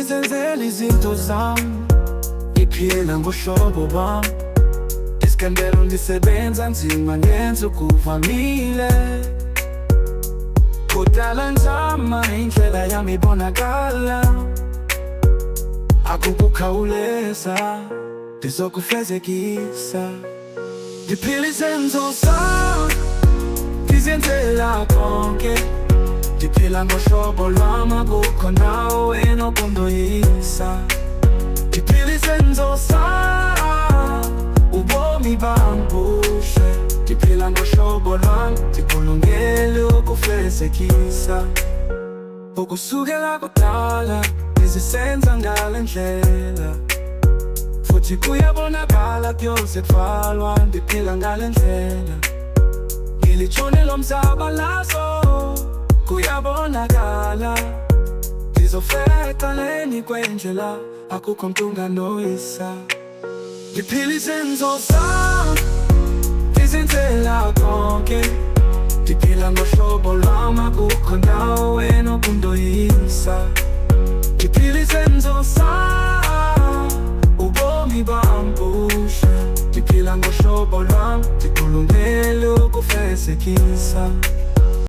ngizenzela izinto zami, ngiphila ngohlobo bami. Iskandalo ndisebenza nzima, ngenza okuvamile. Kudala nzama, indlela yami ibonakala. Akukukhawuleza, ndizokufezekisa. Ndiphila izenzo zami, ngizenzela konke. Ndiphila ngohlobo lwami, akukho nawe enokundoyisa. Ndiphila izenzo zami, ubomi bami buhle. Ndiphila ngohlobo lwami, ndikulungele ukufezekisa. Ukusukela kudala, ngizisenza ngale ndlela, futhi kuyabonakala byose kuvalwa. Ndiphila ngale ndlela, ngilitshone lomzabalazo, kuyabonakala. Ngizofela ecaleni kwendlela, akukho mntu unganoyisa. Ndiphila izenzo zami, ngizenzela konke. Ndiphila ngohlobo lwami, akukho nawe enokundoyisa. Ndiphila izenzo zami, ubomi bami buhle. Ndiphila ngohlobo lwami, ndikulungele ukufezekisa.